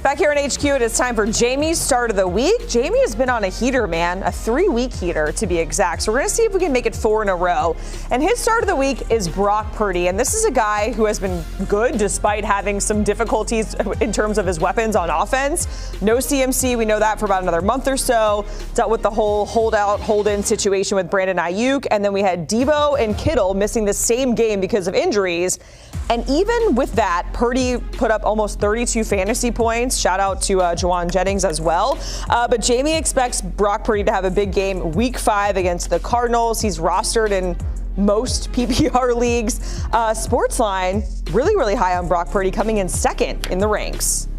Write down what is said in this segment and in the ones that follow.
Back here in HQ, it is time for Jamie's start of the week. Jamie has been on a heater, man, a 3-week heater to be exact. So we're going to see if we can make it 4 in a row. And his start of the week is Brock Purdy. And this is a guy who has been good despite having some difficulties in terms of his weapons on offense. No CMC, we know that for about another month or so. Dealt with the whole hold-in situation with Brandon Ayuk. And then we had Debo and Kittle missing the same game because of injuries. And even with that, Purdy put up almost 32 fantasy points. Shout out to Juwan Jennings as well. But Jamie expects Brock Purdy to have a big game week 5 against the Cardinals. He's rostered in most PPR leagues. Sportsline, really high on Brock Purdy, coming in second in the ranks.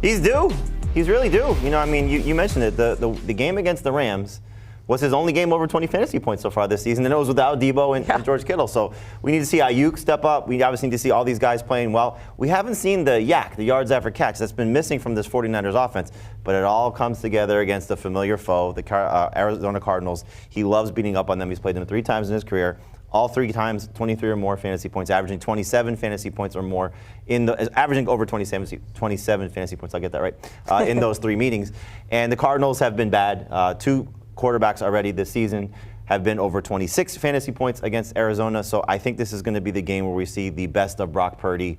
He's due. He's really due. You know, I mean, you mentioned it. The game against the Rams was his only game over 20 fantasy points so far this season, and it was without Debo and George Kittle. So we need to see Ayuk step up. We obviously need to see all these guys playing well. We haven't seen the yards after catch, that's been missing from this 49ers offense. But it all comes together against a familiar foe, the Arizona Cardinals. He loves beating up on them. He's played them 3 times in his career. All 3 times, 23 or more fantasy points, averaging 27 fantasy points or more, averaging over 27 fantasy points, I'll get that right, in those 3 meetings. And the Cardinals have been bad. 2 quarterbacks already this season have been over 26 fantasy points against Arizona. So I think this is going to be the game where we see the best of Brock Purdy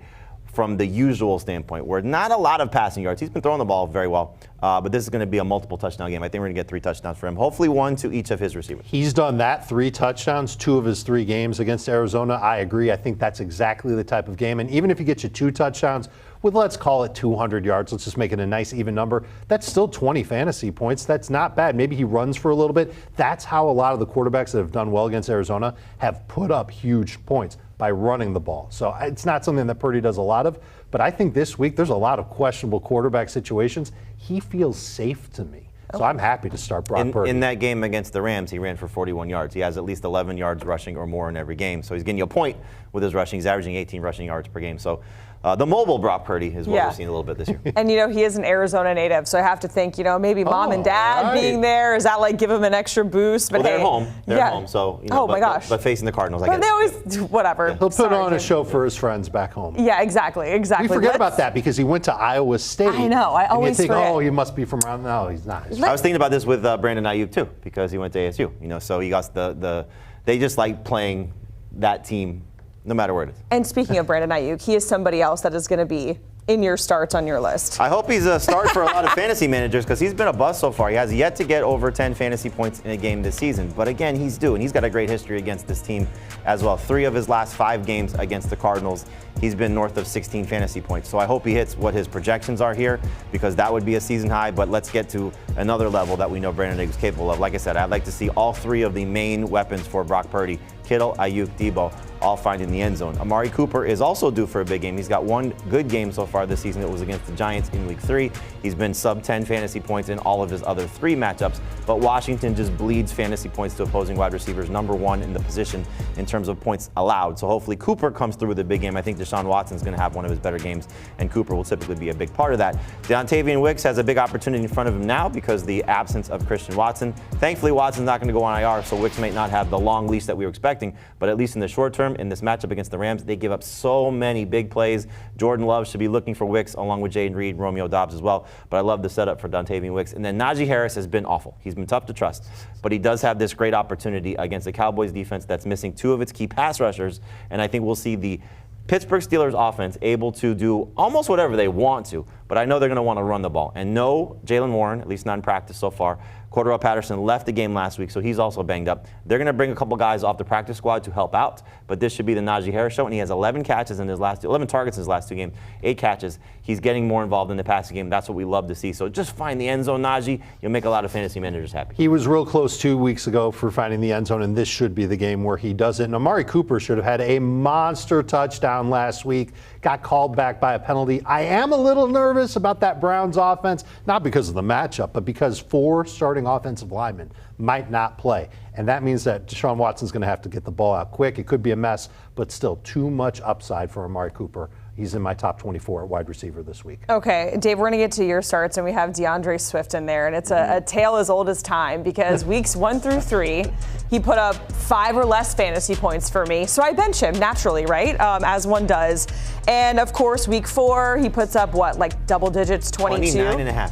from the usual standpoint, where not a lot of passing yards. He's been throwing the ball very well, but this is going to be a multiple touchdown game. I think we're going to get 3 touchdowns for him, hopefully 1 to each of his receivers. He's done that, 3 touchdowns, 2 of his 3 games against Arizona. I agree. I think that's exactly the type of game. And even if you get you 2 touchdowns with, let's call it 200 yards, let's just make it a nice even number, that's still 20 fantasy points. That's not bad. Maybe he runs for a little bit. That's how a lot of the quarterbacks that have done well against Arizona have put up huge points, by running the ball. So it's not something that Purdy does a lot of, but I think this week there's a lot of questionable quarterback situations. He feels safe to me. So I'm happy to start Brock Purdy. In that game against the Rams, he ran for 41 yards. He has at least 11 yards rushing or more in every game. So he's getting you a point with his rushing. He's averaging 18 rushing yards per game. So the mobile Brock Purdy is what we've seen a little bit this year. And, you know, he is an Arizona native, so I have to think, you know, maybe mom and dad being there, is that like give him an extra boost? But they're at home. They're at home, so, you know, my gosh. But facing the Cardinals, I guess. But they always, whatever. Yeah. He'll put on a show for his friends back home. Yeah, exactly. We forget about that because he went to Iowa State. I know, I always think, forget. oh, he must be from around. No, he's not. I was thinking about this with Brandon Ayuk, too, because he went to ASU. You know, so he got they just like playing that team no matter where it is. And speaking of Brandon Ayuk, he is somebody else that is going to be in your starts on your list. I hope he's a start for a lot of fantasy managers because he's been a bust so far. He has yet to get over 10 fantasy points in a game this season. But again, he's due, and he's got a great history against this team as well. 3 of his last 5 games against the Cardinals, he's been north of 16 fantasy points. So I hope he hits what his projections are here because that would be a season high. But let's get to another level that we know Brandon is capable of. Like I said, I'd like to see all 3 of the main weapons for Brock Purdy, Kittle, Ayuk, Debo, all finding the end zone. Amari Cooper is also due for a big game. He's got 1 good game so far this season. It was against the Giants in week 3. He's been sub 10 fantasy points in all of his other 3 matchups. But Washington just bleeds fantasy points to opposing wide receivers, number 1 in the position in terms of points allowed. So hopefully Cooper comes through with a big game. I think Deshaun Watson's going to have one of his better games, and Cooper will typically be a big part of that. Dontavian Wicks has a big opportunity in front of him now because of the absence of Christian Watson. Thankfully, Watson's not going to go on IR, so Wicks may not have the long leash that we were expecting. But at least in the short term, in this matchup against the Rams, they give up so many big plays. Jordan Love should be looking for Wicks along with Jaden Reed, Romeo Doubs as well. But I love the setup for Dontavian Wicks. And then Najee Harris has been awful. He's been tough to trust. But he does have this great opportunity against the Cowboys defense that's missing 2 of its key pass rushers. And I think we'll see the Pittsburgh Steelers offense able to do almost whatever they want to, but I know they're going to want to run the ball. And no Jaylen Warren, at least not in practice so far. Cordero Patterson left the game last week, so he's also banged up. They're going to bring a couple guys off the practice squad to help out, but this should be the Najee Harris show, and he has 11 targets in his last 2 games, 8 catches. He's getting more involved in the passing game. That's what we love to see. So just find the end zone, Najee. You'll make a lot of fantasy managers happy. He was real close 2 weeks ago for finding the end zone, and this should be the game where he does it. And Amari Cooper should have had a monster touchdown last week. Got called back by a penalty. I am a little nervous about that Browns offense, not because of the matchup, but because 4 starting offensive linemen might not play. And that means that Deshaun Watson's going to have to get the ball out quick. It could be a mess, but still too much upside for Amari Cooper. he's in my top 24 at wide receiver this week. Okay, Dave, we're going to get to your starts, and we have DeAndre Swift in there, and it's a tale as old as time because weeks 1 through 3, he put up 5 or less fantasy points for me, so I bench him naturally, right, as one does. And, of course, week 4, he puts up, what, like double digits, 22? 29.5.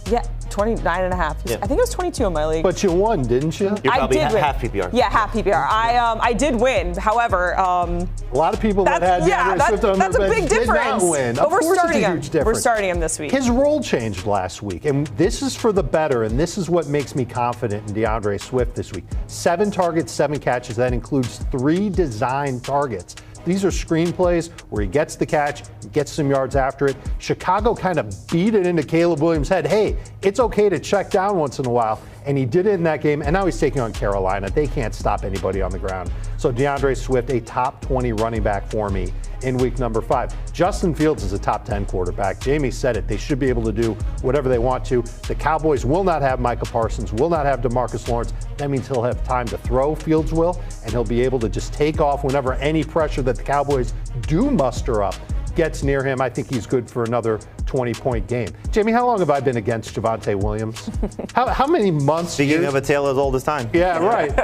Yeah, 29.5. Yeah. I think it was 22 in my league. But you won, didn't you? You're probably I did win. half PPR. Yeah, half PPR. I did win. However, a lot of people that had DeAndre Swift on their that's a bench big did difference. not win. But Of course it's a huge difference. We're starting him this week. His role changed last week, and this is for the better, and this is what makes me confident in DeAndre Swift this week. 7 targets, 7 catches. That includes 3 designed targets. These are screenplays where he gets the catch, gets some yards after it. Chicago kind of beat it into Caleb Williams' head. Hey, it's okay to check down once in a while. And he did it in that game, and now he's taking on Carolina. They can't stop anybody on the ground. So DeAndre Swift, a top 20 running back for me in week number 5. Justin Fields is a top 10 quarterback. Jamie said it. They should be able to do whatever they want to. The Cowboys will not have Micah Parsons, will not have DeMarcus Lawrence. That means he'll have time to throw, Fields will, and he'll be able to just take off whenever any pressure that the Cowboys do muster up gets near him. I think he's good for another 20-point game. Jamie, how long have I been against Javonte Williams? How many months? Speaking of a tale as old as time. Yeah, right.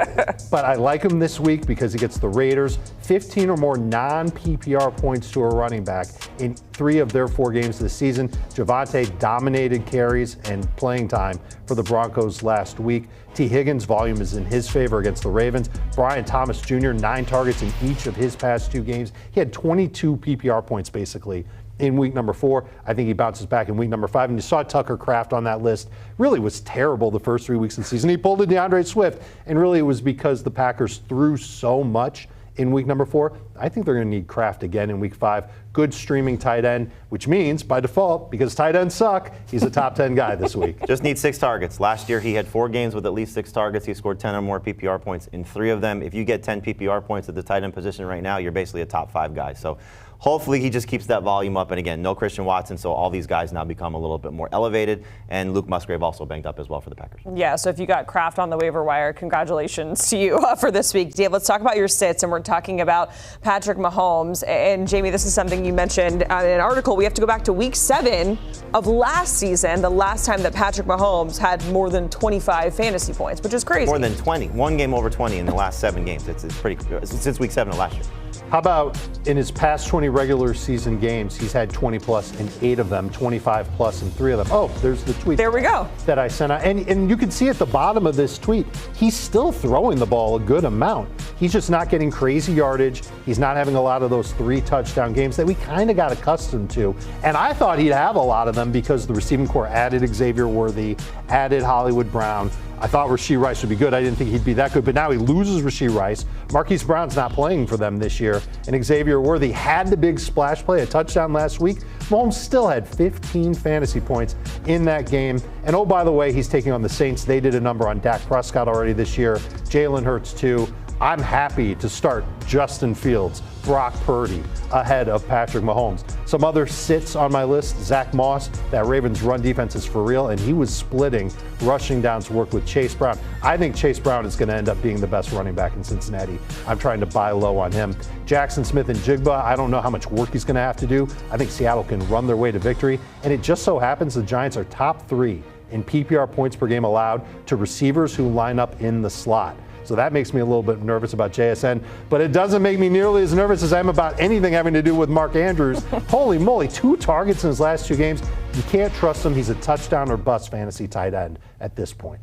But I like him this week because he gets the Raiders 15 or more non-PPR points to a running back in 3 of their 4 games this season. Javonte dominated carries and playing time for the Broncos last week. T. Higgins' volume is in his favor against the Ravens. Brian Thomas Jr., 9 targets in each of his past 2 games. He had 22 PPR points basically in week number 4. I think he bounces back in week number 5. And you saw Tucker Kraft on that list. Really was terrible the first 3 weeks of the season. He pulled a DeAndre Swift, and really it was because the Packers threw so much in week number 4. I think they're going to need Kraft again in week 5. Good streaming tight end, which means by default, because tight ends suck, he's a top 10 guy this week. Just needs 6 targets. Last year he had 4 games with at least 6 targets. He scored 10 or more PPR points in 3 of them. If you get 10 PPR points at the tight end position right now, you're basically a top 5 guy. So hopefully he just keeps that volume up. And again, no Christian Watson, so all these guys now become a little bit more elevated. And Luke Musgrave also banged up as well for the Packers. Yeah, so if you got Kraft on the waiver wire, congratulations to you for this week. Dave, let's talk about your sits, and we're talking about Patrick Mahomes. And Jamie, this is something you mentioned in an article. We have to go back to week 7 of last season, the last time that Patrick Mahomes had more than 25 fantasy points, which is crazy. More than 20. 1 game over 20 in the last 7 games. It's pretty since week 7 of last year. How about in his past 20 regular season games, he's had 20 plus in 8 of them, 25 plus in 3 of them. Oh, there's the tweet. There we go. That I sent out. And you can see at the bottom of this tweet, he's still throwing the ball a good amount. He's just not getting crazy yardage. He's not having a lot of those 3 touchdown games that we kind of got accustomed to. And I thought he'd have a lot of them because the receiving corps added Xavier Worthy, added Hollywood Brown. I thought Rashee Rice would be good. I didn't think he'd be that good, but now he loses Rashee Rice. Marquise Brown's not playing for them this year, and Xavier Worthy had the big splash play, a touchdown last week. Mahomes still had 15 fantasy points in that game. And oh, by the way, he's taking on the Saints. They did a number on Dak Prescott already this year. Jalen Hurts too. I'm happy to start Justin Fields, Brock Purdy ahead of Patrick Mahomes. Some other sits on my list, Zach Moss. That Ravens run defense is for real, and he was splitting rushing downs work with Chase Brown. I think Chase Brown is going to end up being the best running back in Cincinnati. I'm trying to buy low on him. Jackson Smith and Jigba, I don't know how much work he's going to have to do. I think Seattle can run their way to victory, and it just so happens the Giants are top 3 in PPR points per game allowed to receivers who line up in the slot. So that makes me a little bit nervous about JSN, but it doesn't make me nearly as nervous as I am about anything having to do with Mark Andrews. Holy moly, 2 targets in his last 2 games. You can't trust him. He's a touchdown or bust fantasy tight end at this point.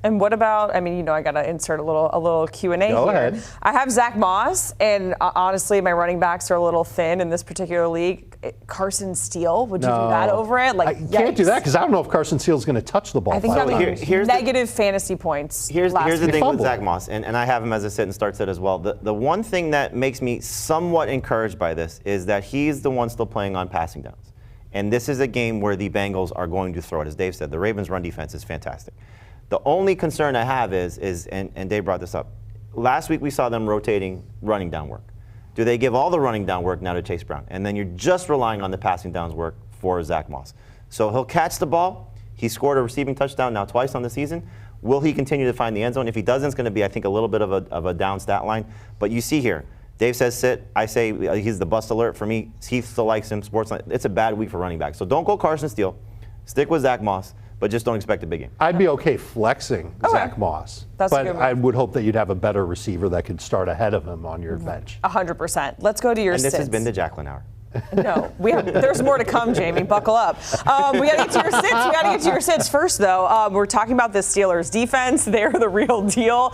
And what about, I mean, you know, I got to insert a little Q&A here. Go ahead. I have Zach Moss, and honestly, my running backs are a little thin in this particular league. Carson Steele, would you do that over it? I can't do that because I don't know if Carson Steele's going to touch the ball. I think that here's negative fantasy points. Here's the thing with Zach Fumble. Moss, and I have him as a sit and start sit as well. The one thing that makes me somewhat encouraged by this is that he's the one still playing on passing downs. And this is a game where the Bengals are going to throw it. As Dave said, the Ravens' run defense is fantastic. The only concern I have is and Dave brought this up, last week we saw them rotating running down work. Do they give all the running down work now to Chase Brown? And then you're just relying on the passing downs work for Zach Moss. So he'll catch the ball. He scored a receiving touchdown now twice on the season. Will he continue to find the end zone? If he doesn't, it's going to be, I think, a little bit of a down stat line. But you see here, Dave says sit. I say he's the bust alert for me. Heath still likes him. Sportsline. It's a bad week for running back. So don't go Carson Steele. Stick with Zach Moss, but just don't expect a big game. I'd be okay flexing Zach Moss. That's a but good move. I would hope that you'd have a better receiver that could start ahead of him on your bench. 100%. Let's go to your And this sits. has been the Jacqueline Hour. No, there's more to come, Jamie. Buckle up. We got to get to your sits. We got to get to your sits first, though. We're talking about the Steelers defense. They're the real deal.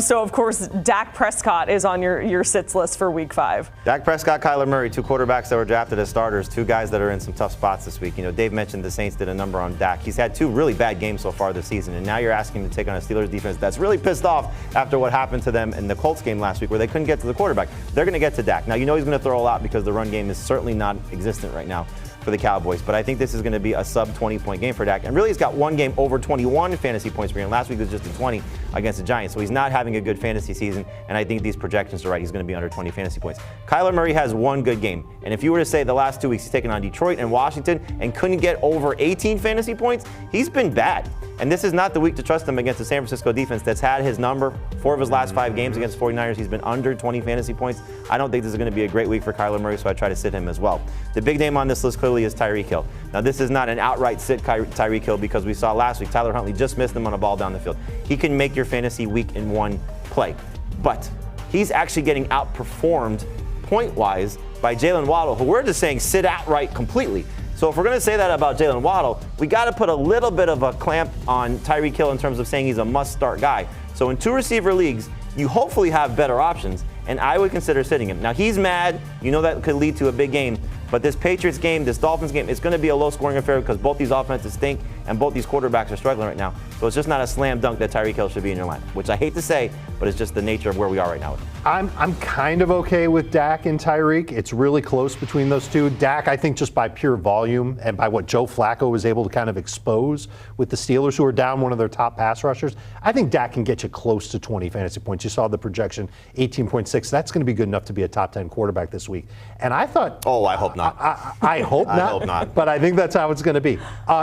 So, of course, Dak Prescott is on your sits list for Week 5. Dak Prescott, Kyler Murray, 2 quarterbacks that were drafted as starters, 2 guys that are in some tough spots this week. Dave mentioned the Saints did a number on Dak. He's had 2 really bad games so far this season, and now you're asking him to take on a Steelers defense that's really pissed off after what happened to them in the Colts game last week where they couldn't get to the quarterback. They're going to get to Dak. Now, he's going to throw a lot because the run game is certainly not existent right now for the Cowboys, but I think this is going to be a sub 20-point game for Dak. And really, he's got one game over 21 fantasy points per game. Last week was just a 20 against the Giants, so he's not having a good fantasy season, and I think these projections are right. He's going to be under 20 fantasy points. Kyler Murray has one good game, and if you were to say the last 2 weeks he's taken on Detroit and Washington and couldn't get over 18 fantasy points, he's been bad. And this is not the week to trust him against the San Francisco defense that's had his number 4 of his last 5 games against 49ers. He's been under 20 fantasy points. I don't think this is going to be a great week for Kyler Murray, so I try to sit him as well. The big name on this list clearly is Tyreek Hill. Now, this is not an outright sit Tyreek Hill because we saw last week Tyler Huntley just missed him on a ball down the field. He can make your fantasy week in one play. But he's actually getting outperformed point-wise by Jalen Waddle, who we're just saying sit outright completely. So if we're going to say that about Jalen Waddle, we got to put a little bit of a clamp on Tyreek Hill in terms of saying he's a must-start guy. So in 2 receiver leagues, you hopefully have better options, and I would consider sitting him. Now, he's mad. That could lead to a big game. But this Patriots game, this Dolphins game, it's going to be a low-scoring affair because both these offenses stink and both these quarterbacks are struggling right now. So it's just not a slam dunk that Tyreek Hill should be in your line, which I hate to say, but it's just the nature of where we are right now. I'm kind of okay with Dak and Tyreek. It's really close between those two. Dak, I think just by pure volume and by what Joe Flacco was able to kind of expose with the Steelers, who are down one of their top pass rushers, I think Dak can get you close to 20 fantasy points. You saw the projection, 18.6. That's going to be good enough to be a top 10 quarterback this week. And I thought... Oh, I hope not. I hope not. I hope not. But I think that's how it's going to be.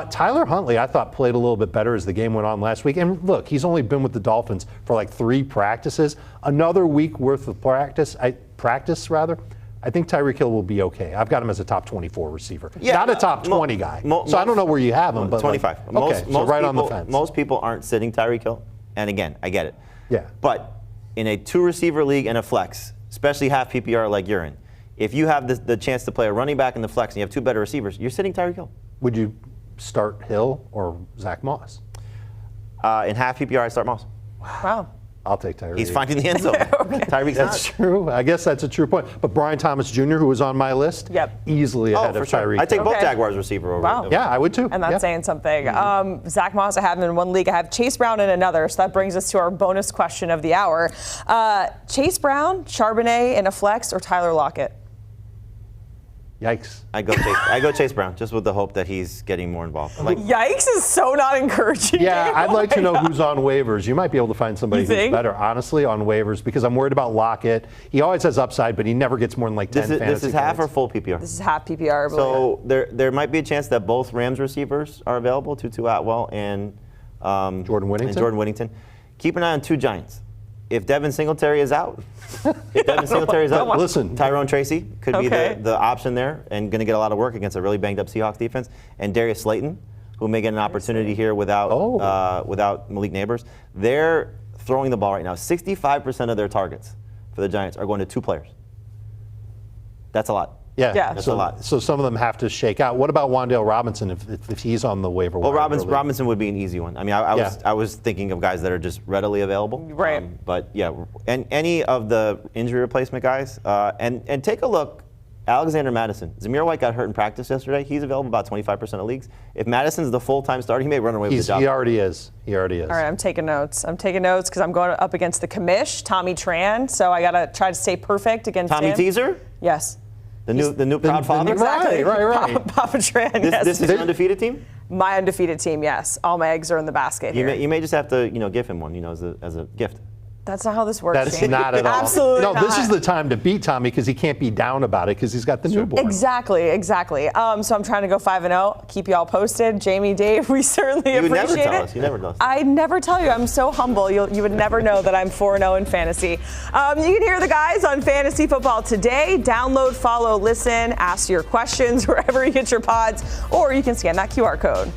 Tyler Huntley, I thought, played a little bit better as the game went on last week. And look, he's only been with the Dolphins for like 3 practices. Another week worth of practice. I think Tyreek Hill will be okay. I've got him as a top 24 receiver. Yeah, not a top 20 guy. So I don't know where you have him. But 25. So right on the fence. Most people aren't sitting Tyreek Hill. And again, I get it. Yeah. But in a 2 receiver league and a flex, especially half PPR like you're in, if you have the chance to play a running back in the flex and you have 2 better receivers, you're sitting Tyreek Hill. Would you start Hill or Zach Moss? In half PPR, I start Moss. Wow. I'll take Tyreek. He's finding the end zone. Tyreek's That's not. true. I guess that's a true point. But Brian Thomas Jr., who was on my list, easily ahead of Tyreek. I take both Jaguars receiver over. Wow. Yeah, I would too. And that's saying something. Zach Moss, I have him in one league. I have Chase Brown in another. So that brings us to our bonus question of the hour. Chase Brown, Charbonnet in a flex, or Tyler Lockett? Yikes. I go Chase Brown, just with the hope that he's getting more involved. Yikes is so not encouraging. Yeah, Dave. I'd like to know who's on waivers. You might be able to find somebody You who's think? better, honestly, on waivers, because I'm worried about Lockett. He always has upside, but he never gets more than like 10 fantasy This is half or points. full PPR? This is half PPR. So there might be a chance that both Rams receivers are available, Tutu Atwell and Jordan Whittington. Keep an eye on 2 Giants. If Devin Singletary is out, Listen, Tyrone Tracy could be the option there and going to get a lot of work against a really banged up Seahawks defense. And Darius Slayton, who may get an opportunity here without Malik Neighbors. They're throwing the ball right now. 65% of their targets for the Giants are going to 2 players. That's a lot. Yeah, That's a lot. So some of them have to shake out. What about Wan'Dale Robinson if he's on the waiver wire? Well, Robinson would be an easy one. I mean, I was thinking of guys that are just readily available. Right. But yeah, and any of the injury replacement guys, and take a look. Alexander Madison. Zamir White got hurt in practice yesterday. He's available about 25% of leagues. If Madison's the full-time starter, he may run away with the job. He already is. All right, I'm taking notes. because I'm going up against the commish, Tommy Tran. So I got to try to stay perfect against Tommy him. Teaser? Yes. The new proud father? Exactly. Right. Papa Tran, yes. This is your undefeated team? My undefeated team, yes. All my eggs are in the basket You here. may just have to, give him one, as a gift. That's not how this works. That's Jamie. not at all. Absolutely no, not. this is the time to beat Tommy because he can't be down about it because he's got the newborn. Exactly. So I'm trying to go 5-0. Keep you all posted. Jamie, Dave, we certainly appreciate it. You never tell us. You never tell us. I never tell you. I'm so humble. You would never know that I'm 4-0 in fantasy. You can hear the guys on Fantasy Football Today. Download, follow, listen, ask your questions wherever you get your pods, or you can scan that QR code.